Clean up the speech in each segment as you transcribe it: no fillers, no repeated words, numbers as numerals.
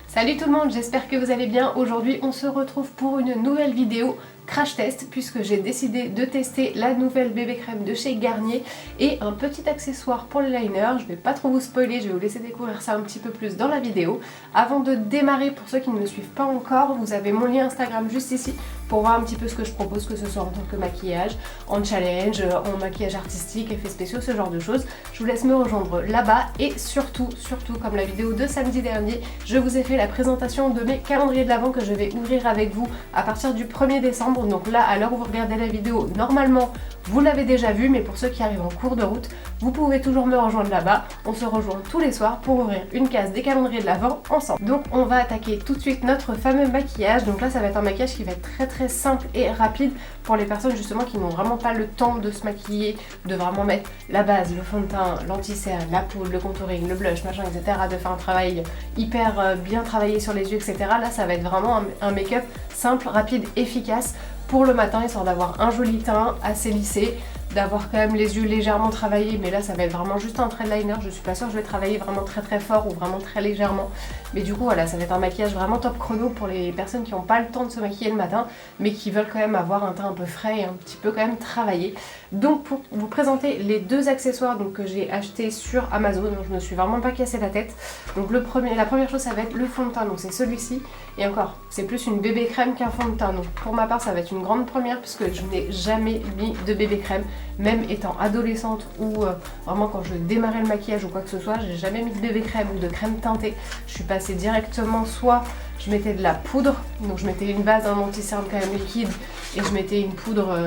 Salut tout le monde, j'espère que vous allez bien. Aujourd'hui on se retrouve pour une nouvelle vidéo crash test puisque j'ai décidé de tester la nouvelle bébé crème de chez Garnier et un petit accessoire pour le liner. Je vais pas trop vous spoiler, je vais vous laisser découvrir ça un petit peu plus dans la vidéo. Avant de démarrer, pour ceux qui ne me suivent pas encore, vous avez mon lien Instagram juste ici pour voir un petit peu ce que je propose, que ce soit en tant que maquillage, en challenge, en maquillage artistique, effets spéciaux, ce genre de choses. Je vous laisse me rejoindre là-bas et surtout, comme la vidéo de samedi dernier, je vous ai fait la présentation de mes calendriers de l'Avent que je vais ouvrir avec vous à partir du 1er décembre. Donc là, à l'heure où vous regardez la vidéo, normalement, vous l'avez déjà vu, mais pour ceux qui arrivent en cours de route, vous pouvez toujours me rejoindre là-bas. On se rejoint tous les soirs pour ouvrir une case des calendriers de l'Avent ensemble. Donc on va attaquer tout de suite notre fameux maquillage. Donc là, ça va être un maquillage qui va être très simple et rapide pour les personnes justement qui n'ont vraiment pas le temps de se maquiller, de vraiment mettre la base, le fond de teint, l'anti-cerne, la poudre, le contouring, le blush, machin, etc. De faire un travail hyper bien travaillé sur les yeux, etc. Là, ça va être vraiment un make-up simple, rapide, efficace pour le matin, histoire d'avoir un joli teint assez lissé, d'avoir quand même les yeux légèrement travaillés, mais là ça va être vraiment juste un trait de liner. Je suis pas sûre que je vais travailler vraiment très fort ou vraiment très légèrement, mais du coup voilà, ça va être un maquillage vraiment top chrono pour les personnes qui n'ont pas le temps de se maquiller le matin mais qui veulent quand même avoir un teint un peu frais et un petit peu quand même travaillé. Donc pour vous présenter les deux accessoires donc, que j'ai acheté sur Amazon, donc je me suis vraiment pas cassé la tête. Donc la première chose ça va être le fond de teint, donc c'est celui-ci, et encore c'est plus une bébé crème qu'un fond de teint, donc pour ma part ça va être une grande première puisque je n'ai jamais mis de bébé crème. Même étant adolescente ou vraiment quand je démarrais le maquillage ou quoi que ce soit, j'ai jamais mis de bébé crème ou de crème teintée. Je suis passée directement, soit je mettais de la poudre, donc je mettais une base, un anti-cerne quand même liquide, et je mettais une poudre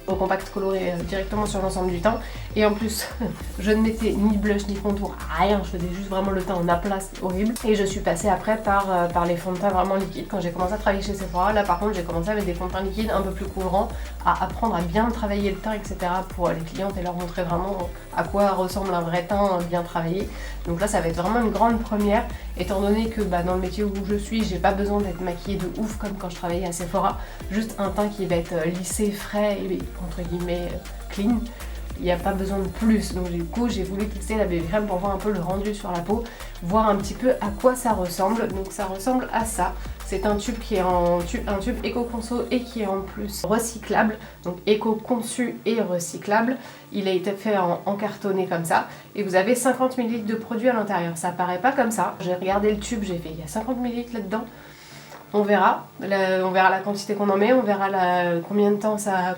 au compact coloré directement sur l'ensemble du teint. Et en plus, je ne mettais ni blush ni contour, rien, je faisais juste vraiment le teint en aplat, c'est horrible. Et je suis passée après par les fonds de teint vraiment liquides. Quand j'ai commencé à travailler chez Sephora, là par contre j'ai commencé à mettre des fonds de teint liquides un peu plus couvrants, à apprendre à bien travailler le teint, etc. pour les clientes et leur montrer vraiment à quoi ressemble un vrai teint bien travaillé. Donc là ça va être vraiment une grande première, étant donné que dans le métier où je suis, j'ai pas besoin d'être maquillée de ouf comme quand je travaillais à Sephora, juste un teint qui va être lissé, frais et entre guillemets clean. Il n'y a pas besoin de plus, donc du coup j'ai voulu tester la bébé crème pour voir un peu le rendu sur la peau, voir un petit peu à quoi ça ressemble. Donc ça ressemble à ça. C'est un tube qui est un tube éco-conso et qui est en plus recyclable, donc éco-conçu et recyclable. Il a été fait en cartonné comme ça, et vous avez 50 ml de produit à l'intérieur. Ça paraît pas comme ça. J'ai regardé le tube, j'ai fait il y a 50 ml là-dedans. On verra la quantité qu'on en met, on verra combien de temps ça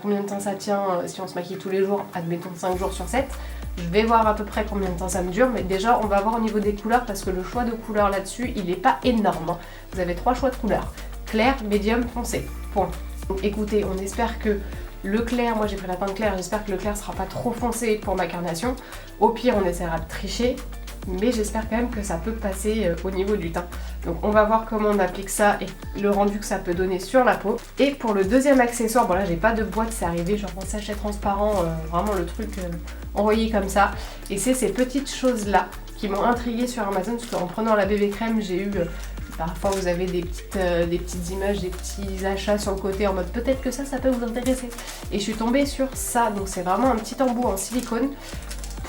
tient si on se maquille tous les jours, admettons 5 jours sur 7. Je vais voir à peu près combien de temps ça me dure, mais déjà on va voir au niveau des couleurs parce que le choix de couleurs là-dessus il n'est pas énorme. Vous avez 3 choix de couleurs, clair, médium, foncé, point. Donc écoutez, on espère que le clair, moi j'ai pris la teinte claire, j'espère que le clair sera pas trop foncé pour ma carnation. Au pire on essaiera de tricher, mais j'espère quand même que ça peut passer au niveau du teint. Donc on va voir comment on applique ça et le rendu que ça peut donner sur la peau. Et pour le deuxième accessoire, bon là j'ai pas de boîte, c'est arrivé genre en sachet transparent, vraiment le truc envoyé comme ça. Et c'est ces petites choses là qui m'ont intriguée sur Amazon, parce qu'en prenant la bébé crème j'ai eu... parfois vous avez des petites images, des petits achats sur le côté en mode peut-être que ça peut vous intéresser. Et je suis tombée sur ça, donc c'est vraiment un petit embout en silicone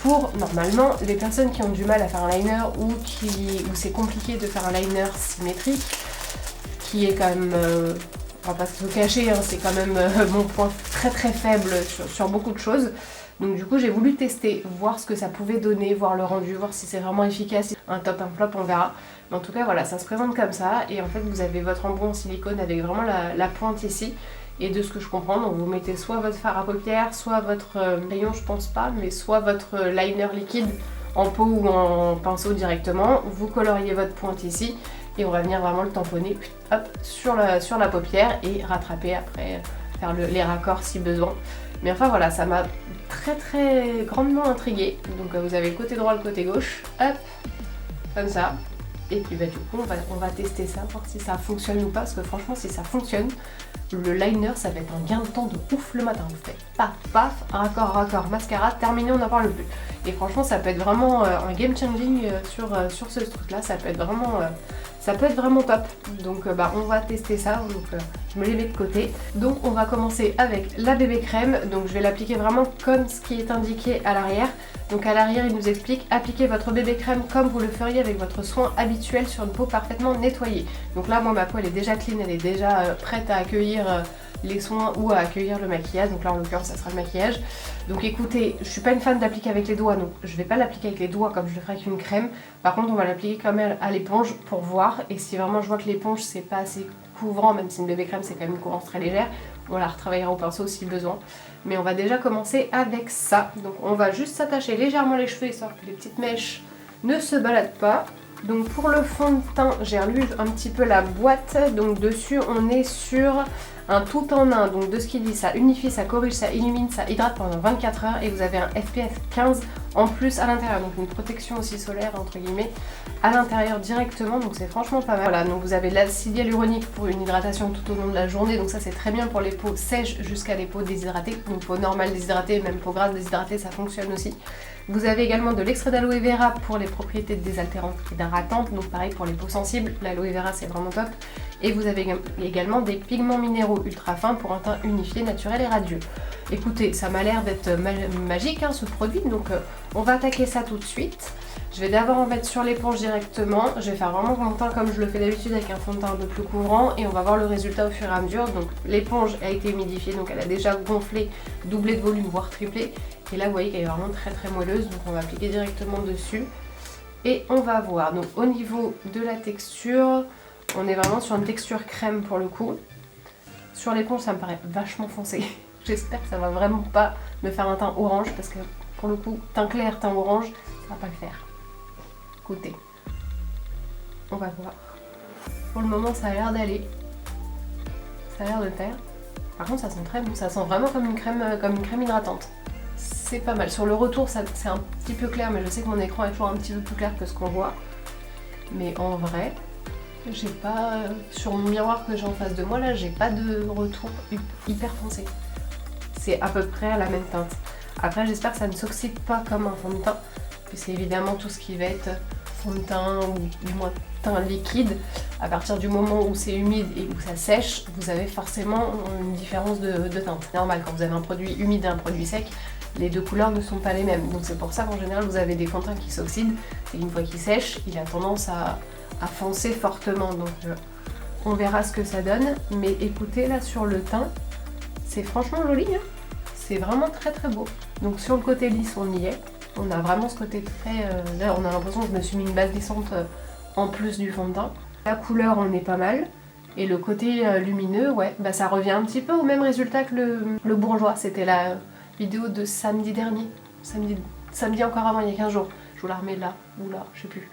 pour normalement les personnes qui ont du mal à faire un liner ou où c'est compliqué de faire un liner symétrique, qui est quand même, on va pas se le cacher, hein, c'est quand même mon point très faible sur beaucoup de choses. Donc du coup j'ai voulu tester, voir ce que ça pouvait donner, voir le rendu, voir si c'est vraiment efficace, un top, un flop, on verra. Mais en tout cas voilà, ça se présente comme ça, et en fait vous avez votre embout en silicone avec vraiment la pointe ici. Et de ce que je comprends, donc vous mettez soit votre fard à paupières, soit votre rayon, je pense pas, mais soit votre liner liquide en pot ou en pinceau directement. Vous coloriez votre pointe ici et on va venir vraiment le tamponner hop, sur la paupière et rattraper après, faire les raccords si besoin. Mais enfin voilà, ça m'a très grandement intriguée. Donc vous avez le côté droit, le côté gauche, hop, comme ça. Et puis du coup on va tester ça, voir si ça fonctionne ou pas, parce que franchement si ça fonctionne, le liner ça va être un gain de temps de ouf le matin. Vous faites paf paf, raccord, mascara, terminé, on n'en parle plus. Et franchement ça peut être vraiment un game changing sur ce truc là, ça peut être vraiment top. Donc on va tester ça, donc je me les mets de côté. Donc on va commencer avec la bébé crème, donc je vais l'appliquer vraiment comme ce qui est indiqué à l'arrière. Donc à l'arrière il nous explique appliquez votre bébé crème comme vous le feriez avec votre soin habituel sur une peau parfaitement nettoyée. Donc là moi ma peau elle est déjà clean, elle est déjà prête à accueillir les soins ou à accueillir le maquillage, donc là en l'occurrence ça sera le maquillage. Donc écoutez, je suis pas une fan d'appliquer avec les doigts, donc je vais pas l'appliquer avec les doigts comme je le ferai avec une crème. Par contre on va l'appliquer quand même à l'éponge pour voir, et si vraiment je vois que l'éponge c'est pas assez couvrant, même si une bébé crème c'est quand même une couvrance très légère, on la retravaillera au pinceau si besoin. Mais on va déjà commencer avec ça. Donc on va juste s'attacher légèrement les cheveux histoire que les petites mèches ne se baladent pas. Donc pour le fond de teint, j'ai relu un petit peu la boîte, donc dessus on est sur un tout en un, donc de ce qu'il dit, ça unifie, ça corrige, ça illumine, ça hydrate pendant 24 heures et vous avez un SPF 15 en plus à l'intérieur, donc une protection aussi solaire entre guillemets à l'intérieur directement, donc c'est franchement pas mal. Voilà, donc vous avez l'acide hyaluronique pour une hydratation tout au long de la journée, donc ça c'est très bien pour les peaux sèches jusqu'à les peaux déshydratées, donc peau normale déshydratée, même peau grasse déshydratée, ça fonctionne aussi. Vous avez également de l'extrait d'aloe vera pour les propriétés désaltérantes et hydratantes, donc pareil pour les peaux sensibles, l'aloe vera c'est vraiment top. Et vous avez également des pigments minéraux ultra fins pour un teint unifié, naturel et radieux. Écoutez, ça m'a l'air d'être magique hein, ce produit, donc on va attaquer ça tout de suite. Je vais d'abord en mettre sur l'éponge directement, je vais faire vraiment mon teint comme je le fais d'habitude avec un fond de teint un peu plus couvrant et on va voir le résultat au fur et à mesure. Donc l'éponge a été humidifiée, donc elle a déjà gonflé, doublé de volume, voire triplé. Et là vous voyez qu'elle est vraiment très moelleuse, donc on va appliquer directement dessus. Et on va voir, donc au niveau de la texture, on est vraiment sur une texture crème pour le coup. Sur l'éponge ça me paraît vachement foncé. J'espère que ça va vraiment pas me faire un teint orange parce que pour le coup, teint clair, teint orange, ça va pas le faire. Écoutez, on va voir. Pour le moment ça a l'air d'aller. Ça a l'air de le faire. Par contre ça sent très bon, ça sent vraiment comme une crème hydratante. C'est pas mal. Sur le retour c'est un petit peu clair, mais je sais que mon écran est toujours un petit peu plus clair que ce qu'on voit. Mais en vrai, j'ai pas... sur mon miroir que j'ai en face de moi là, j'ai pas de retour hyper foncé. C'est à peu près à la même teinte. Après j'espère que ça ne s'oxyde pas comme un fond de teint, puisque évidemment tout ce qui va être fond de teint ou du moins teint liquide, à partir du moment où c'est humide et où ça sèche, vous avez forcément une différence de teinte. C'est normal, quand vous avez un produit humide et un produit sec, les deux couleurs ne sont pas les mêmes. Donc c'est pour ça qu'en général vous avez des fonds de teint qui s'oxydent, et une fois qu'il sèche, il a tendance à foncer fortement. Donc on verra ce que ça donne. Mais écoutez, là sur le teint, c'est franchement joli, hein. C'est vraiment très beau. Donc sur le côté lisse on y est. On a vraiment ce côté très... là on a l'impression que je me suis mis une base lissante en plus du fond de teint. La couleur on est pas mal. Et le côté lumineux, ouais, bah ça revient un petit peu au même résultat que le bourgeois. C'était la vidéo de samedi dernier. Samedi encore avant, il y a 15 jours. Je vous la remets là, ou là, je sais plus.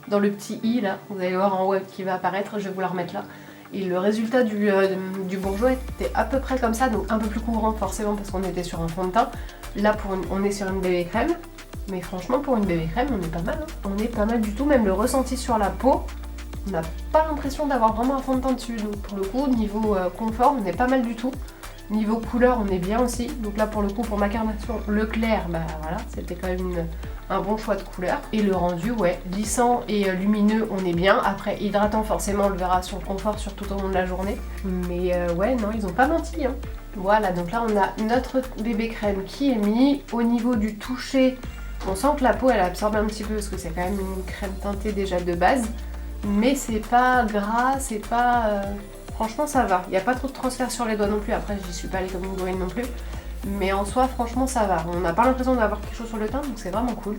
Dans le petit i là, vous allez voir en haut qui va apparaître, je vais vous la remettre là. Et le résultat du bourgeois était à peu près comme ça, donc un peu plus couvrant forcément parce qu'on était sur un fond de teint. Là on est sur une bébé crème, mais franchement pour une bébé crème on est pas mal, hein. On est pas mal du tout, même le ressenti sur la peau, on n'a pas l'impression d'avoir vraiment un fond de teint dessus. Donc pour le coup niveau confort on est pas mal du tout. Niveau couleur on est bien aussi, donc là pour le coup pour ma carnation le clair, bah voilà, c'était quand même un bon choix de couleur. Et le rendu, ouais, lissant et lumineux on est bien, après hydratant forcément on le verra sur le confort sur tout au long de la journée. Mais ouais non ils ont pas menti hein. Voilà, donc là on a notre bébé crème qui est mis. Au niveau du toucher, on sent que la peau elle absorbe un petit peu parce que c'est quand même une crème teintée déjà de base, mais c'est pas gras, c'est pas... Franchement ça va, il n'y a pas trop de transfert sur les doigts non plus, après j'y suis pas allée comme une gourine non plus. Mais en soi franchement ça va, on n'a pas l'impression d'avoir quelque chose sur le teint donc c'est vraiment cool.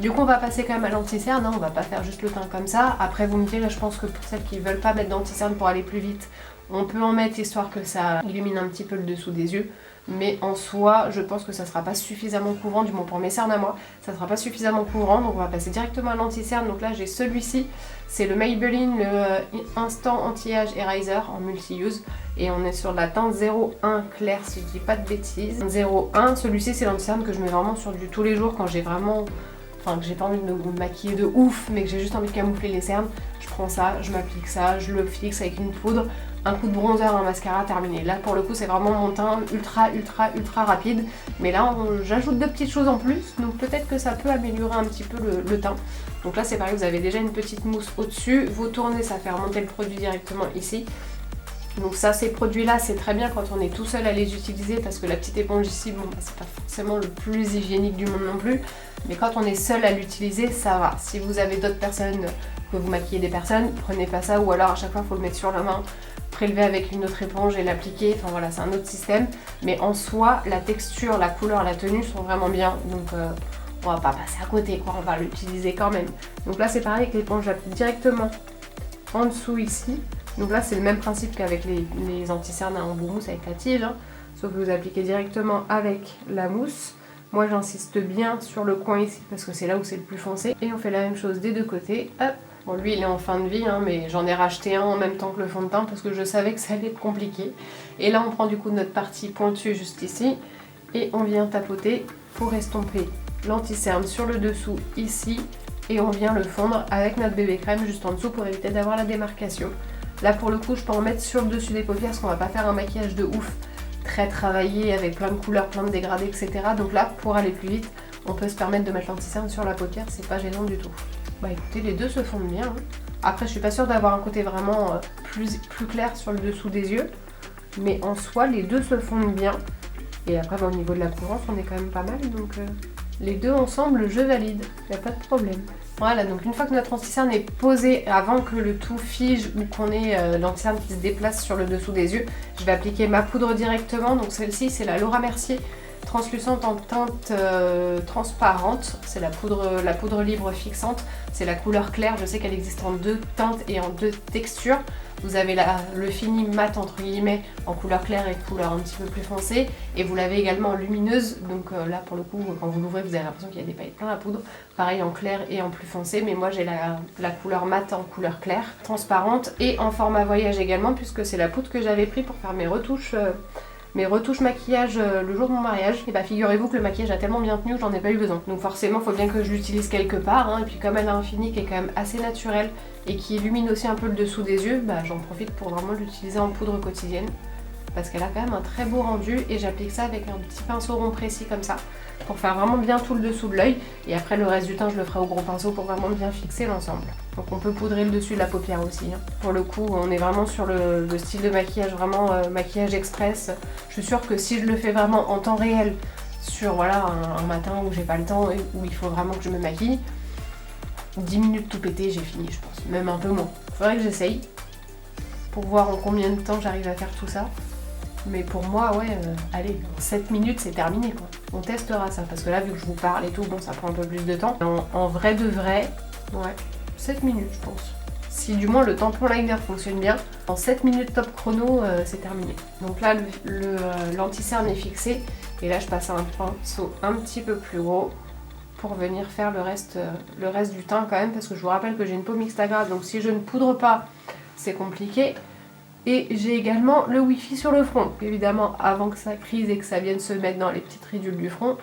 Du coup on va passer quand même à l'anti-cerne, hein, on va pas faire juste le teint comme ça. Après vous me direz, je pense que pour celles qui veulent pas mettre d'anti-cerne pour aller plus vite, on peut en mettre histoire que ça illumine un petit peu le dessous des yeux. Mais en soi je pense que ça sera pas suffisamment couvrant, du moins pour mes cernes à moi, ça sera pas suffisamment couvrant, donc on va passer directement à l'anti-cerne. Donc là j'ai celui-ci, c'est le Maybelline, le Instant Anti-Age Eraser en multi-use. Et on est sur la teinte 01 clair si je dis pas de bêtises. 01, celui-ci c'est l'anti-cerne que je mets vraiment sur du tous les jours quand j'ai vraiment... Enfin que j'ai pas envie de me maquiller de ouf, mais que j'ai juste envie de camoufler les cernes. Je prends ça, je m'applique ça, je le fixe avec une poudre, un coup de bronzer, un mascara, terminé. Là pour le coup c'est vraiment mon teint ultra rapide. Mais là j'ajoute deux petites choses en plus, donc peut-être que ça peut améliorer un petit peu le teint. Donc là c'est pareil, vous avez déjà une petite mousse au-dessus, vous tournez, ça fait remonter le produit directement ici. Donc ça, ces produits-là, c'est très bien quand on est tout seul à les utiliser parce que la petite éponge ici, bon, bah, c'est pas forcément le plus hygiénique du monde non plus. Mais quand on est seul à l'utiliser, ça va. Si vous avez d'autres personnes, que vous maquillez des personnes, prenez pas ça ou alors à chaque fois, il faut le mettre sur la main, prélever avec une autre éponge et l'appliquer. Enfin voilà, c'est un autre système. Mais en soi, la texture, la couleur, la tenue sont vraiment bien. Donc on va pas passer à côté, quoi. On va l'utiliser quand même. Donc là, c'est pareil avec l'éponge, j'applique directement en dessous ici. Donc là, c'est le même principe qu'avec les anti-cernes à embout mousse avec la tige, hein. Sauf que vous appliquez directement avec la mousse. Moi, j'insiste bien sur le coin ici parce que c'est là où c'est le plus foncé. Et on fait la même chose des deux côtés. Hop. Bon, lui, il est en fin de vie, hein, mais j'en ai racheté un en même temps que le fond de teint parce que je savais que ça allait être compliqué. Et là, on prend du coup notre partie pointue juste ici et on vient tapoter pour estomper l'anti-cerne sur le dessous ici. Et on vient le fondre avec notre bébé crème juste en dessous pour éviter d'avoir la démarcation. Là pour le coup je peux en mettre sur le dessus des paupières parce qu'on va pas faire un maquillage de ouf très travaillé avec plein de couleurs, plein de dégradés, etc. Donc là pour aller plus vite on peut se permettre de mettre l'anti-cerne sur la paupière, c'est pas gênant du tout. Bah écoutez, les deux se fondent bien, hein. Après je suis pas sûre d'avoir un côté vraiment plus clair sur le dessous des yeux, mais en soi les deux se fondent bien. Et après bah, au niveau de la couvrance on est quand même pas mal, donc les deux ensemble je valide, y a pas de problème. Voilà, donc une fois que notre anti-cerne est posé, avant que le tout fige ou qu'on ait l'anti-cerne qui se déplace sur le dessous des yeux, je vais appliquer ma poudre directement. Donc celle-ci, c'est la Laura Mercier translucente en teinte transparente. C'est la poudre libre fixante. C'est la couleur claire. Je sais qu'elle existe en deux teintes et en deux textures. Vous avez le fini mat entre guillemets en couleur claire et couleur un petit peu plus foncée. Et vous l'avez également en lumineuse. Donc là pour le coup, quand vous l'ouvrez, vous avez l'impression qu'il y a des paillettes plein la poudre. Pareil en clair et en plus foncé. Mais moi j'ai la couleur mat en couleur claire, transparente et en format voyage également. Puisque c'est la poudre que j'avais pris pour faire mes retouches maquillage le jour de mon mariage. Et bah figurez-vous que le maquillage a tellement bien tenu que j'en ai pas eu besoin. Donc forcément il faut bien que je l'utilise quelque part, hein. Et puis comme elle a un fini qui est quand même assez naturel et qui illumine aussi un peu le dessous des yeux, bah j'en profite pour vraiment l'utiliser en poudre quotidienne. Parce qu'elle a quand même un très beau rendu et j'applique ça avec un petit pinceau rond précis comme ça pour faire vraiment bien tout le dessous de l'œil. Et après le reste du temps je le ferai au gros pinceau pour vraiment bien fixer l'ensemble. Donc on peut poudrer le dessus de la paupière aussi, hein. Pour le coup on est vraiment sur le style de maquillage vraiment maquillage express. Je suis sûre que si je le fais vraiment en temps réel sur voilà, un matin où j'ai pas le temps et où il faut vraiment que je me maquille, 10 minutes tout pété j'ai fini je pense, même un peu moins. Faudrait que j'essaye pour voir en combien de temps j'arrive à faire tout ça. Mais pour moi, ouais, allez, en 7 minutes c'est terminé quoi. On testera ça, parce que là vu que je vous parle et tout, bon ça prend un peu plus de temps. En vrai de vrai, ouais, 7 minutes je pense. Si du moins le tampon liner fonctionne bien, en 7 minutes top chrono c'est terminé. Donc là l'anti-cerne est fixé, et là je passe à un pinceau un petit peu plus gros pour venir faire le reste du teint quand même, parce que je vous rappelle que j'ai une peau mixte à grave, donc si je ne poudre pas, c'est compliqué. Et j'ai également le Wi-Fi sur le front. Évidemment, avant que ça crise et que ça vienne se mettre dans les petites ridules du front,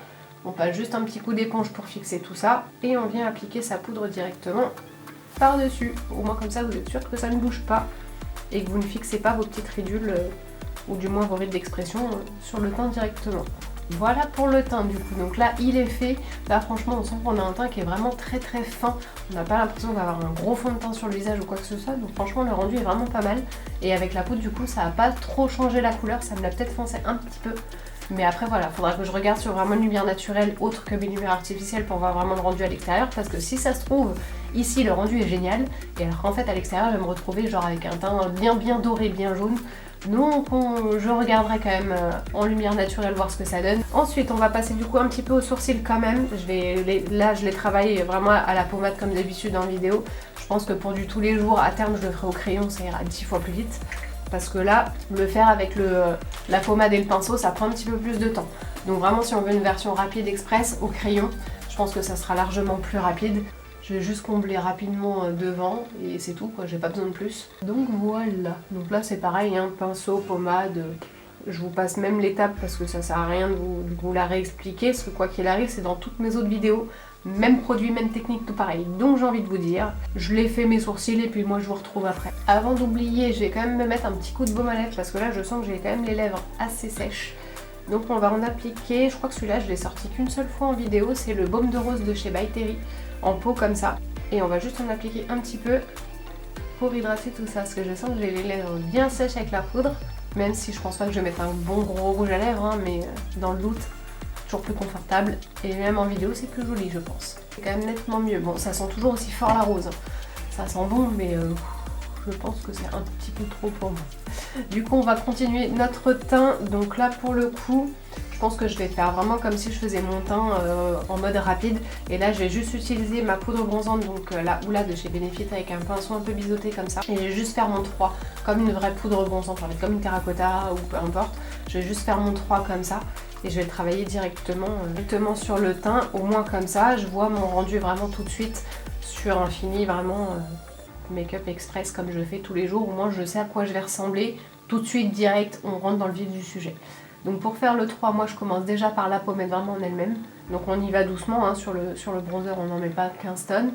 on passe juste un petit coup d'éponge pour fixer tout ça. Et on vient appliquer sa poudre directement par-dessus. Au moins comme ça, vous êtes sûr que ça ne bouge pas et que vous ne fixez pas vos petites ridules, ou du moins vos rides d'expression, sur le teint directement. Voilà pour le teint du coup, donc là il est fait. Là franchement on sent qu'on a un teint qui est vraiment très très fin. On n'a pas l'impression d'avoir un gros fond de teint sur le visage ou quoi que ce soit. Donc franchement le rendu est vraiment pas mal. Et avec la poudre du coup ça n'a pas trop changé la couleur. Ça me l'a peut-être foncé un petit peu. Mais après voilà, faudra que je regarde sur vraiment une lumière naturelle autre que mes lumières artificielles pour voir vraiment le rendu à l'extérieur. Parce que si ça se trouve, ici le rendu est génial. Et alors qu'en fait à l'extérieur je vais me retrouver genre avec un teint bien doré, bien jaune. Donc je regarderai quand même en lumière naturelle voir ce que ça donne. Ensuite on va passer du coup un petit peu aux sourcils quand même. Là je les travaille vraiment à la pommade comme d'habitude en vidéo. Je pense que pour du tous les jours, à terme je le ferai au crayon, ça ira 10 fois plus vite. Parce que là, le faire avec la pommade et le pinceau, ça prend un petit peu plus de temps. Donc vraiment si on veut une version rapide express au crayon, je pense que ça sera largement plus rapide. Je vais juste combler rapidement devant et c'est tout quoi, j'ai pas besoin de plus. Donc voilà, donc là c'est pareil, hein, pinceau, pommade, je vous passe même l'étape parce que ça sert à rien de vous la réexpliquer, parce que quoi qu'il arrive c'est dans toutes mes autres vidéos, même produit, même technique, tout pareil. Donc j'ai envie de vous dire, je l'ai fait mes sourcils et puis moi je vous retrouve après. Avant d'oublier, je vais quand même me mettre un petit coup de baume à lèvres parce que là je sens que j'ai quand même les lèvres assez sèches. Donc on va en appliquer, je crois que celui-là je l'ai sorti qu'une seule fois en vidéo, c'est le baume de rose de chez By Terry, en pot comme ça. Et on va juste en appliquer un petit peu pour hydrater tout ça, parce que je sens que j'ai les lèvres bien sèches avec la poudre, même si je pense pas que je vais mettre un bon gros rouge à lèvres, hein, mais dans le doute, toujours plus confortable, et même en vidéo c'est plus joli je pense. C'est quand même nettement mieux. Bon, ça sent toujours aussi fort la rose, ça sent bon, mais je pense que c'est un petit peu trop pour moi. Du coup on va continuer notre teint, donc là pour le coup je pense que je vais faire vraiment comme si je faisais mon teint en mode rapide, et là je vais juste utiliser ma poudre bronzante, donc la Hoola de chez Benefit, avec un pinceau un peu biseauté comme ça, et je vais juste faire mon 3 comme une vraie poudre bronzante, comme une terracotta ou peu importe. Je vais juste faire mon 3 comme ça et je vais le travailler directement sur le teint, au moins comme ça je vois mon rendu vraiment tout de suite sur un fini vraiment make-up express comme je fais tous les jours. Au moins je sais à quoi je vais ressembler tout de suite, direct, on rentre dans le vif du sujet. Donc pour faire le 3, moi je commence déjà par la pommette vraiment en elle-même. Donc on y va doucement, hein, sur le bronzer on n'en met pas 15 tonnes.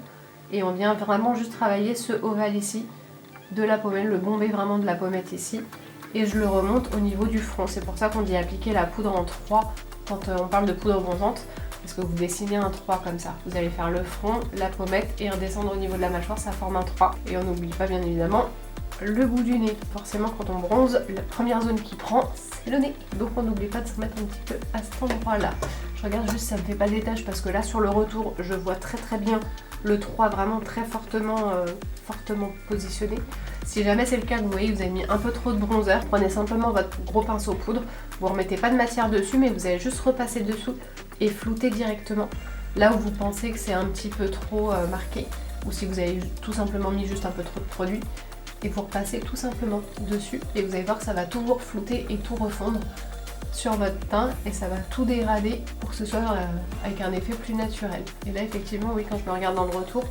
Et on vient vraiment juste travailler ce ovale ici de la pommette, le bombé vraiment de la pommette ici. Et je le remonte au niveau du front. C'est pour ça qu'on dit appliquer la poudre en 3 quand on parle de poudre bronzante. Parce que vous dessinez un 3 comme ça. Vous allez faire le front, la pommette et redescendre au niveau de la mâchoire, ça forme un 3. Et on n'oublie pas bien évidemment le bout du nez. Forcément quand on bronze, la première zone qui prend, c'est le nez. Donc on n'oublie pas de se mettre un petit peu à cet endroit là. Je regarde juste si ça me fait pas des taches, parce que là sur le retour, je vois très bien le 3 vraiment très fortement positionné. Si jamais c'est le cas, que vous voyez que vous avez mis un peu trop de bronzer, prenez simplement votre gros pinceau poudre, vous remettez pas de matière dessus, mais vous allez juste repasser dessous et flouter directement là où vous pensez que c'est un petit peu trop marqué, ou si vous avez tout simplement mis juste un peu trop de produit, et vous repassez tout simplement dessus et vous allez voir que ça va toujours flouter et tout refondre sur votre teint, et ça va tout dégrader pour que ce soit avec un effet plus naturel. Et là effectivement oui, quand je me regarde dans le retour,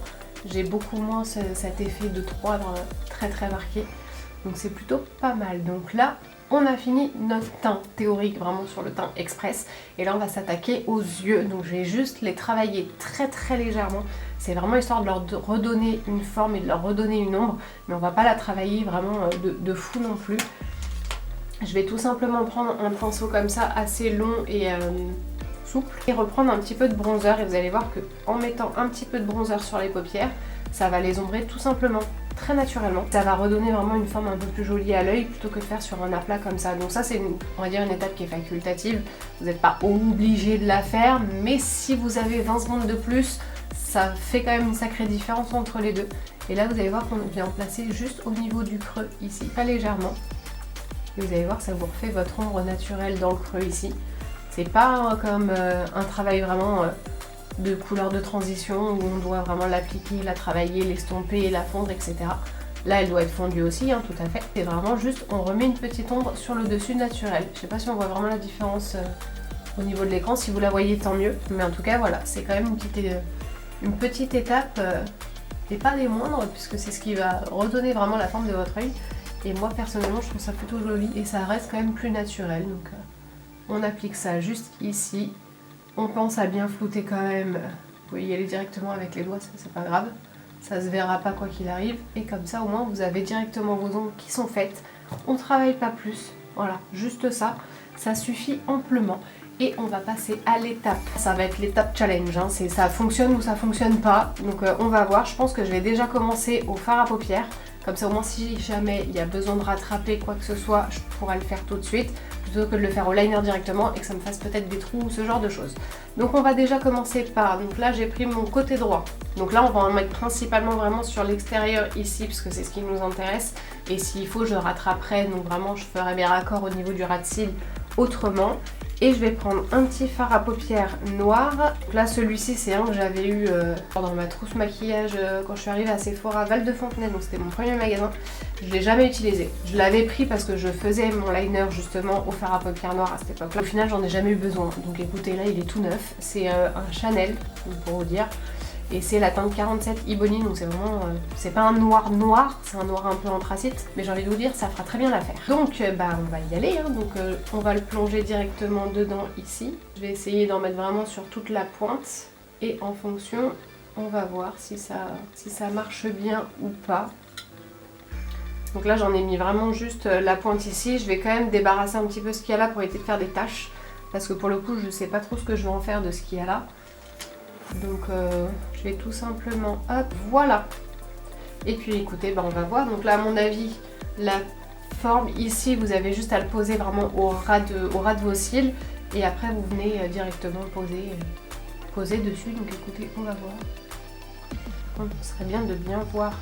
j'ai beaucoup moins cet effet de 3 très marqué, donc c'est plutôt pas mal. Donc là on a fini notre teint théorique vraiment sur le teint express, et là on va s'attaquer aux yeux. Donc je vais juste les travailler très légèrement, c'est vraiment histoire de leur redonner une forme et de leur redonner une ombre, mais on va pas la travailler vraiment de fou non plus. Je vais tout simplement prendre un pinceau comme ça assez long et souple, et reprendre un petit peu de bronzer, et vous allez voir que en mettant un petit peu de bronzer sur les paupières, ça va les ombrer tout simplement très naturellement. Ça va redonner vraiment une forme un peu plus jolie à l'œil plutôt que de faire sur un aplat comme ça. Donc ça c'est on va dire une étape qui est facultative, vous n'êtes pas obligé de la faire, mais si vous avez 20 secondes de plus, ça fait quand même une sacrée différence entre les deux. Et là vous allez voir qu'on vient placer juste au niveau du creux ici, très légèrement. Et vous allez voir que ça vous refait votre ombre naturelle dans le creux ici. C'est pas comme un travail vraiment de couleur de transition où on doit vraiment l'appliquer, la travailler, l'estomper, la fondre, etc. Là elle doit être fondue aussi, hein, tout à fait. C'est vraiment juste, on remet une petite ombre sur le dessus naturel. Je sais pas si on voit vraiment la différence au niveau de l'écran, si vous la voyez tant mieux. Mais en tout cas voilà, c'est quand même une petite étape, et pas des moindres, puisque c'est ce qui va redonner vraiment la forme de votre œil. Et moi personnellement je trouve ça plutôt joli, et ça reste quand même plus naturel. Donc on applique ça juste ici. On pense à bien flouter quand même. Vous pouvez y aller directement avec les doigts, ça c'est pas grave. Ça se verra pas quoi qu'il arrive. Et comme ça au moins vous avez directement vos ongles qui sont faites. On travaille pas plus. Voilà, juste ça. Ça suffit amplement. Et on va passer à l'étape. Ça va être l'étape challenge, hein. Ça fonctionne ou ça fonctionne pas. Donc on va voir. Je pense que je vais déjà commencer au fard à paupières. Comme ça au moins si jamais il y a besoin de rattraper quoi que ce soit, je pourrai le faire tout de suite, plutôt que de le faire au liner directement et que ça me fasse peut-être des trous ou ce genre de choses. Donc on va déjà commencer par, donc là j'ai pris mon côté droit. Donc là on va en mettre principalement vraiment sur l'extérieur ici, parce que c'est ce qui nous intéresse. Et s'il faut je rattraperai, donc vraiment je ferai mes raccords au niveau du ras de cils autrement. Et je vais prendre un petit fard à paupières noir. Donc là celui-ci c'est un que j'avais eu dans ma trousse maquillage quand je suis arrivée à Sephora Val de Fontenay, donc c'était mon premier magasin. Je ne l'ai jamais utilisé. Je l'avais pris parce que je faisais mon liner justement au fard à paupières noir à cette époque-là. Au final j'en ai jamais eu besoin. Donc écoutez, là il est tout neuf. C'est un Chanel pour vous dire. Et c'est la teinte 47 Ebony, donc c'est vraiment, c'est pas un noir noir, c'est un noir un peu anthracite, mais j'ai envie de vous dire, ça fera très bien l'affaire. Donc bah on va y aller, hein. Donc on va le plonger directement dedans ici. Je vais essayer d'en mettre vraiment sur toute la pointe, et en fonction, on va voir si ça marche bien ou pas. Donc là j'en ai mis vraiment juste la pointe ici, je vais quand même débarrasser un petit peu ce qu'il y a là pour éviter de faire des taches, parce que pour le coup je sais pas trop ce que je vais en faire de ce qu'il y a là. Donc je vais tout simplement, hop, voilà. Et puis écoutez, on va voir. Donc là à mon avis, la forme ici, vous avez juste à le poser vraiment au ras de vos cils. Et après vous venez directement poser dessus. Donc écoutez, on va voir. Ce serait bien de bien voir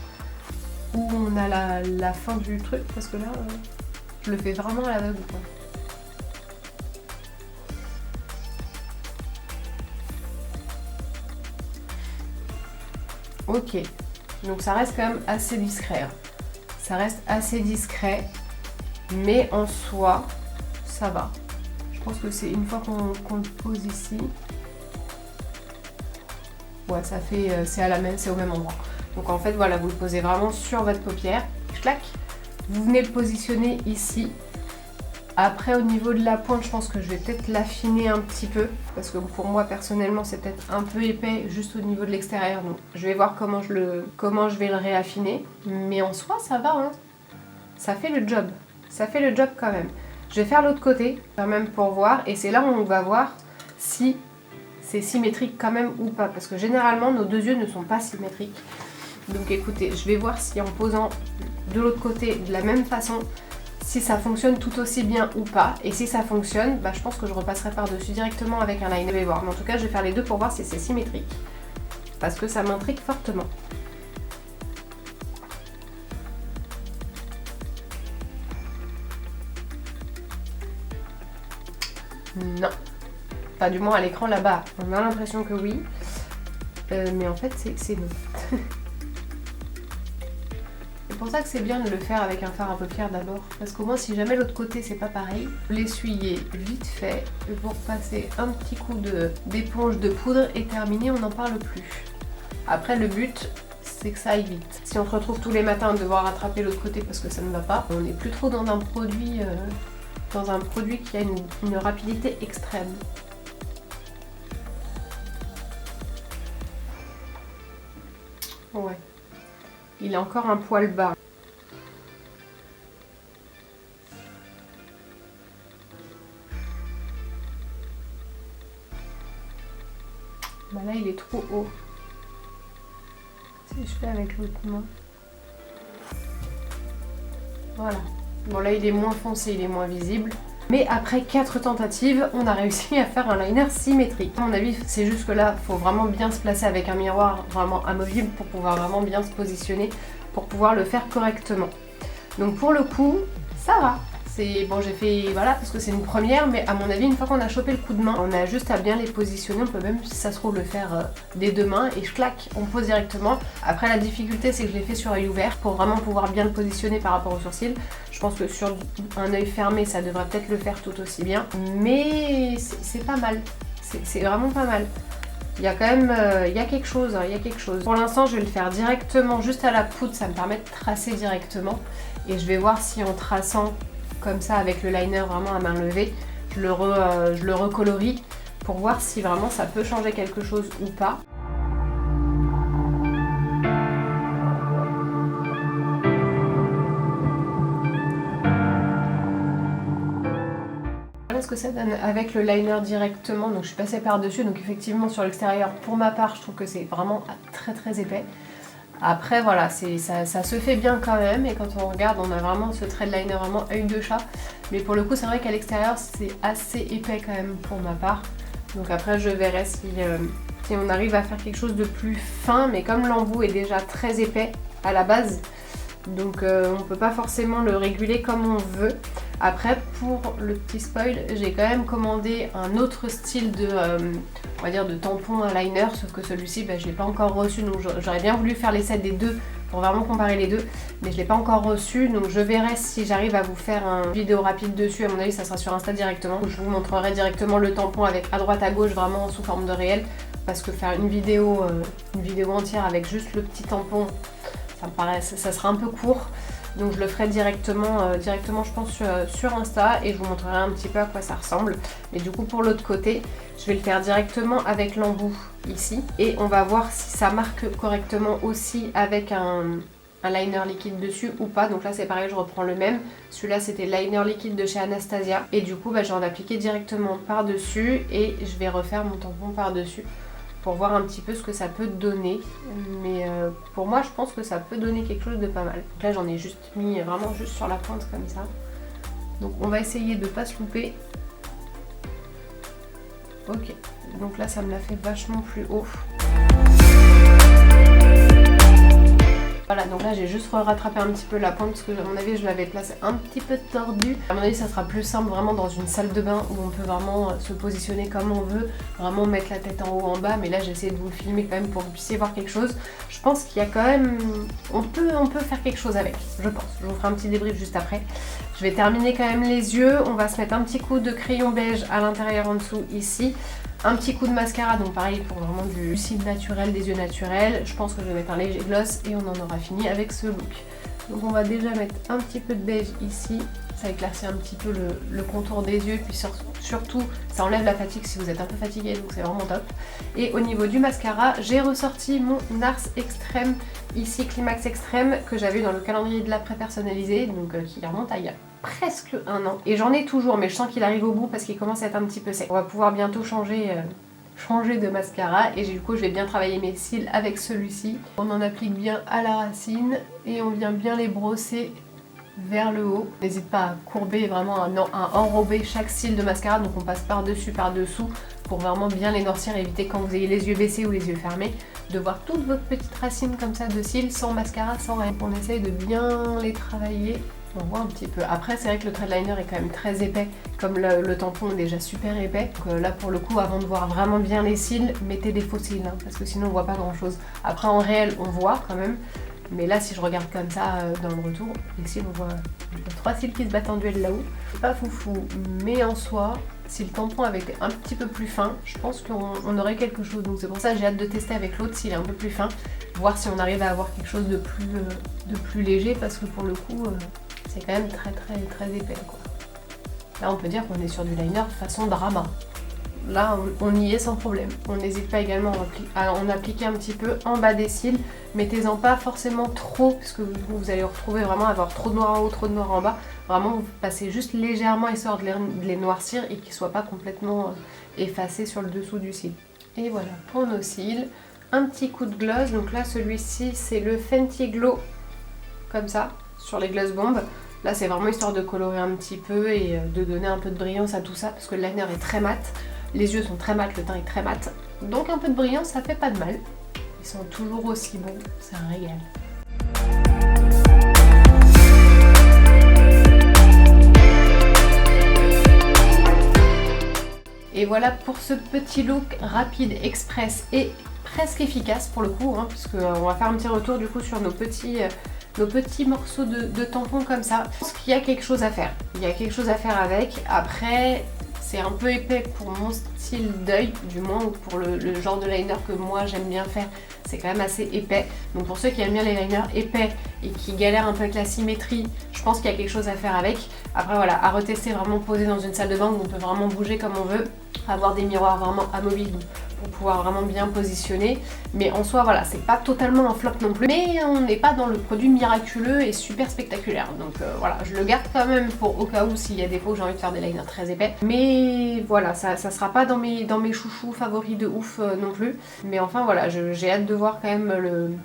où on a la fin du truc, parce que là, je le fais vraiment à l'aveugle, quoi. Ok, donc ça reste quand même assez discret. Hein. Ça reste assez discret, mais en soi, ça va. Je pense que c'est une fois qu'on le pose ici. Ouais, ça fait, c'est au même endroit. Donc en fait, voilà, vous le posez vraiment sur votre paupière. Clac. Vous venez le positionner ici. Après, au niveau de la pointe, je pense que je vais peut-être l'affiner un petit peu. Parce que pour moi, personnellement, c'est peut-être un peu épais juste au niveau de l'extérieur. Donc, je vais voir comment je vais le réaffiner. Mais en soi, ça va. Hein. Ça fait le job. Ça fait le job quand même. Je vais faire l'autre côté, quand même, pour voir. Et c'est là où on va voir si c'est symétrique quand même ou pas. Parce que généralement, nos deux yeux ne sont pas symétriques. Donc écoutez, je vais voir si en posant de l'autre côté de la même façon, si ça fonctionne tout aussi bien ou pas. Et si ça fonctionne, je pense que je repasserai par-dessus directement avec un liner. Je vais voir. Mais en tout cas, je vais faire les deux pour voir si c'est symétrique. Parce que ça m'intrigue fortement. Non. Enfin, du moins à l'écran là-bas, on a l'impression que oui. Mais en fait, c'est non. C'est pour ça que c'est bien de le faire avec un fard à paupières d'abord. Parce qu'au moins, si jamais l'autre côté, c'est pas pareil, l'essuyer vite fait pour passer un petit coup d'éponge de poudre et terminé, on n'en parle plus. Après, le but, c'est que ça aille vite. Si on se retrouve tous les matins à devoir rattraper l'autre côté parce que ça ne va pas, on n'est plus trop dans un produit qui a une rapidité extrême. Ouais. Il est encore un poil bas. Là, il est trop haut. Si je fais avec l'autre main. Voilà. Bon, là, il est moins foncé, il est moins visible. Mais après 4 tentatives, on a réussi à faire un liner symétrique. À mon avis, c'est juste que là, il faut vraiment bien se placer avec un miroir vraiment amovible pour pouvoir vraiment bien se positionner, pour pouvoir le faire correctement. Donc pour le coup, ça va. Bon, j'ai fait, voilà, parce que c'est une première, mais à mon avis, une fois qu'on a chopé le coup de main, on a juste à bien les positionner. On peut même, si ça se trouve, le faire des deux mains et clac, on pose directement. Après, la difficulté, c'est que je l'ai fait sur œil ouvert pour vraiment pouvoir bien le positionner par rapport au sourcil. Je pense que sur un œil fermé, ça devrait peut-être le faire tout aussi bien, mais c'est pas mal. C'est vraiment pas mal. Il y a quand même, il y a quelque chose, il y a quelque chose. Pour l'instant, je vais le faire directement, juste à la poudre, ça me permet de tracer directement. Et je vais voir si en traçant comme ça avec le liner vraiment à main levée, je le recolorie pour voir si vraiment ça peut changer quelque chose ou pas. Voilà ce que ça donne avec le liner directement. Donc je suis passée par-dessus, donc effectivement sur l'extérieur, pour ma part, je trouve que c'est vraiment très très épais. Après voilà, ça se fait bien quand même, et quand on regarde, on a vraiment ce trait de liner vraiment œil de chat. Mais pour le coup, c'est vrai qu'à l'extérieur, c'est assez épais quand même pour ma part. Donc après, je verrai si on arrive à faire quelque chose de plus fin, mais comme l'embout est déjà très épais à la base, donc on ne peut pas forcément le réguler comme on veut. Après, pour le petit spoil, j'ai quand même commandé un autre style on va dire de tampon à liner, sauf que celui-ci, je ne l'ai pas encore reçu, donc j'aurais bien voulu faire l'essai des deux pour vraiment comparer les deux, mais je ne l'ai pas encore reçu, donc je verrai si j'arrive à vous faire une vidéo rapide dessus. À mon avis, ça sera sur Insta directement, où je vous montrerai directement le tampon avec à droite à gauche, vraiment sous forme de réel, parce que faire une vidéo entière avec juste le petit tampon, ça me paraît, ça sera un peu court. Donc je le ferai directement je pense sur Insta, et je vous montrerai un petit peu à quoi ça ressemble. Mais du coup pour l'autre côté, je vais le faire directement avec l'embout ici, et on va voir si ça marque correctement aussi avec un liner liquide dessus ou pas. Donc là c'est pareil, je reprends le même. Celui-là c'était le liner liquide de chez Anastasia, et du coup j'en ai appliqué directement par dessus et je vais refaire mon tampon par dessus pour voir un petit peu ce que ça peut donner. Mais pour moi, je pense que ça peut donner quelque chose de pas mal. Donc là, j'en ai juste mis vraiment juste sur la pointe comme ça. Donc on va essayer de ne pas se louper. Ok, donc là, ça me l'a fait vachement plus haut. Voilà, donc là j'ai juste rattrapé un petit peu la pointe parce que à mon avis je l'avais placé un petit peu tordu. À mon avis ça sera plus simple vraiment dans une salle de bain où on peut vraiment se positionner comme on veut, vraiment mettre la tête en haut en bas, mais là j'ai essayé de vous le filmer quand même pour que vous puissiez voir quelque chose. Je pense qu'il y a quand même... On peut faire quelque chose avec, je pense. Je vous ferai un petit débrief juste après. Je vais terminer quand même les yeux, on va se mettre un petit coup de crayon beige à l'intérieur en dessous ici. Un petit coup de mascara, donc pareil pour vraiment du cils naturel, des yeux naturels. Je pense que je vais mettre un léger gloss et on en aura fini avec ce look. Donc on va déjà mettre un petit peu de beige ici. Ça éclaircit un petit peu le contour des yeux. Puis surtout, ça enlève la fatigue si vous êtes un peu fatigué, donc c'est vraiment top. Et au niveau du mascara, j'ai ressorti mon NARS Extrême, ici Climax Extrême, que j'avais dans le calendrier de l'après personnalisé, donc qui remonte à il y a presque un an. Et j'en ai toujours, mais je sens qu'il arrive au bout parce qu'il commence à être un petit peu sec. On va pouvoir bientôt changer de mascara et du coup je vais bien travailler mes cils avec celui-ci. On en applique bien à la racine et on vient bien les brosser vers le haut. N'hésite pas à courber, vraiment à enrober chaque cil de mascara, donc on passe par-dessus, par-dessous pour vraiment bien les noircir, éviter quand vous ayez les yeux baissés ou les yeux fermés de voir toute votre petite racine comme ça de cils sans mascara, sans rien. On essaye de bien les travailler. On voit un petit peu. Après, c'est vrai que le thread liner est quand même très épais, comme le tampon est déjà super épais. Donc là, pour le coup, avant de voir vraiment bien les cils, mettez des faux cils, hein, parce que sinon on voit pas grand chose. Après, en réel, on voit quand même. Mais là, si je regarde comme ça dans le retour, les cils, on voit 3 cils qui se battent en duel là-haut. C'est pas foufou, mais en soi, si le tampon avait été un petit peu plus fin, je pense qu'on aurait quelque chose. Donc c'est pour ça que j'ai hâte de tester avec l'autre s'il est un peu plus fin, voir si on arrive à avoir quelque chose de plus léger, parce que pour le coup, c'est quand même très épais, quoi. Là, on peut dire qu'on est sur du liner façon drama. Là, on y est sans problème. On n'hésite pas également à en appliquer un petit peu en bas des cils. Mettez-en pas forcément trop, parce que vous allez retrouver vraiment avoir trop de noir en haut, trop de noir en bas. Vraiment, vous passez juste légèrement histoire de les noircir et qu'ils ne soient pas complètement effacés sur le dessous du cil. Et voilà, pour nos cils, un petit coup de gloss. Donc là, celui-ci, c'est le Fenty Glow, comme ça, sur les gloss bombes. Là, c'est vraiment histoire de colorer un petit peu et de donner un peu de brillance à tout ça, parce que le liner est très mat. Les yeux sont très mat, le teint est très mat. Donc un peu de brillance, ça fait pas de mal. Ils sont toujours aussi bons, c'est un régal. Et voilà pour ce petit look rapide, express et presque efficace pour le coup, hein, puisque on va faire un petit retour du coup sur nos petits morceaux de tampons comme ça. Je pense qu'il y a quelque chose à faire. Il y a quelque chose à faire avec. Après, c'est un peu épais pour mon style d'œil, du moins, ou pour le genre de liner que moi j'aime bien faire. C'est quand même assez épais. Donc pour ceux qui aiment bien les liners épais et qui galèrent un peu avec la symétrie, je pense qu'il y a quelque chose à faire avec. Après voilà, à retester, vraiment poser dans une salle de bain où on peut vraiment bouger comme on veut, avoir des miroirs vraiment amovibles pour pouvoir vraiment bien positionner. Mais en soi voilà, c'est pas totalement un flop non plus, mais on n'est pas dans le produit miraculeux et super spectaculaire. Donc voilà, je le garde quand même pour au cas où s'il y a des fois où j'ai envie de faire des liners très épais. Mais voilà, ça sera pas dans mes chouchous favoris de ouf non plus. Mais enfin voilà, j'ai hâte de voir quand même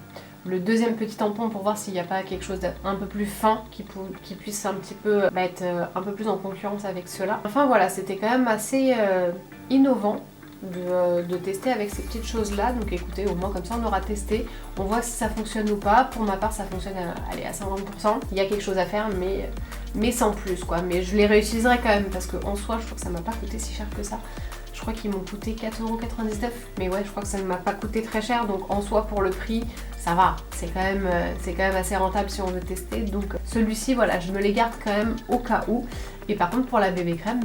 le deuxième petit tampon pour voir s'il n'y a pas quelque chose d'un peu plus fin qui puisse un petit peu être un peu plus en concurrence avec ceux-là. Enfin voilà, c'était quand même assez innovant de tester avec ces petites choses là. Donc écoutez, au moins comme ça on aura testé, on voit si ça fonctionne ou pas. Pour ma part ça fonctionne à 50%. Il y a quelque chose à faire mais sans plus quoi. Mais je les réutiliserai quand même parce qu'en soi je crois que ça m'a pas coûté si cher que ça. Je crois qu'ils m'ont coûté 4,99 €, mais ouais, je crois que ça ne m'a pas coûté très cher, donc en soi pour le prix, ça va. C'est quand même assez rentable si on veut tester. Donc celui-ci, voilà, je me les garde quand même au cas où. Et par contre pour la bébé crème,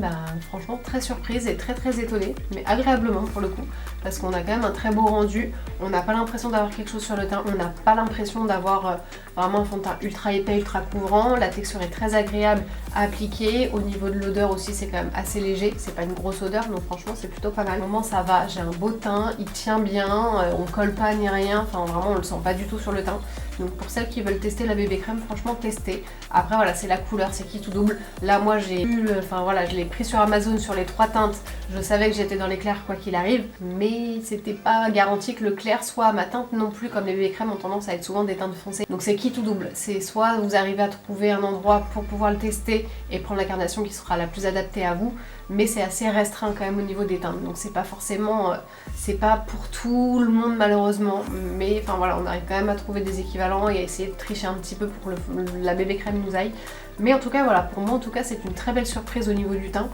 franchement très surprise et très étonnée, mais agréablement pour le coup, parce qu'on a quand même un très beau rendu. On n'a pas l'impression d'avoir quelque chose sur le teint, on n'a pas l'impression d'avoir vraiment un fond de teint ultra épais, ultra couvrant. La texture est très agréable à appliquer. Au niveau de l'odeur aussi, c'est quand même assez léger, c'est pas une grosse odeur, donc franchement c'est plutôt pas mal. Au moment ça va, j'ai un beau teint, il tient bien, on colle pas ni rien, enfin vraiment on le sent pas du tout sur le teint. Donc pour celles qui veulent tester la bébé crème, franchement testez. Après voilà, c'est la couleur, c'est qui tout double. Là moi j'ai eu, je l'ai pris sur Amazon sur les 3 teintes. Je savais que j'étais dans les clairs quoi qu'il arrive, mais c'était pas garanti que le clair soit à ma teinte non plus, comme les bébé crèmes ont tendance à être souvent des teintes foncées. Donc c'est qui tout double. C'est soit vous arrivez à trouver un endroit pour pouvoir le tester et prendre la carnation qui sera la plus adaptée à vous, mais c'est assez restreint quand même au niveau des teintes. Donc c'est pas forcément, c'est pas pour tout le monde malheureusement, mais enfin voilà, on arrive quand même à trouver des équivalents et à essayer de tricher un petit peu pour que la bébé crème nous aille. Mais en tout cas voilà, pour moi en tout cas c'est une très belle surprise au niveau du teint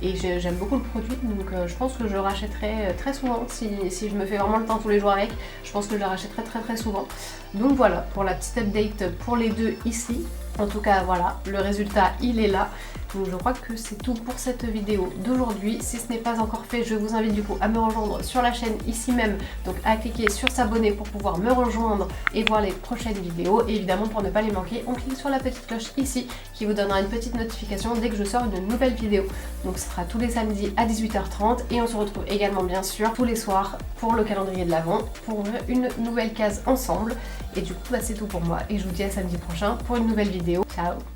et j'aime beaucoup le produit, donc je pense que je le rachèterai très souvent si je me fais vraiment le teint tous les jours avec. Je pense que je le rachèterai très souvent. Donc voilà pour la petite update pour les deux ici. En tout cas voilà, le résultat il est là. Donc je crois que c'est tout pour cette vidéo d'aujourd'hui. Si ce n'est pas encore fait, je vous invite du coup à me rejoindre sur la chaîne ici même, donc à cliquer sur s'abonner pour pouvoir me rejoindre et voir les prochaines vidéos. Et évidemment pour ne pas les manquer, on clique sur la petite cloche ici qui vous donnera une petite notification dès que je sors une nouvelle vidéo. Donc ce sera tous les samedis à 18h30 et on se retrouve également bien sûr tous les soirs pour le calendrier de l'Avent pour une nouvelle case ensemble. Et du coup c'est tout pour moi et je vous dis à samedi prochain pour une nouvelle vidéo. Ciao!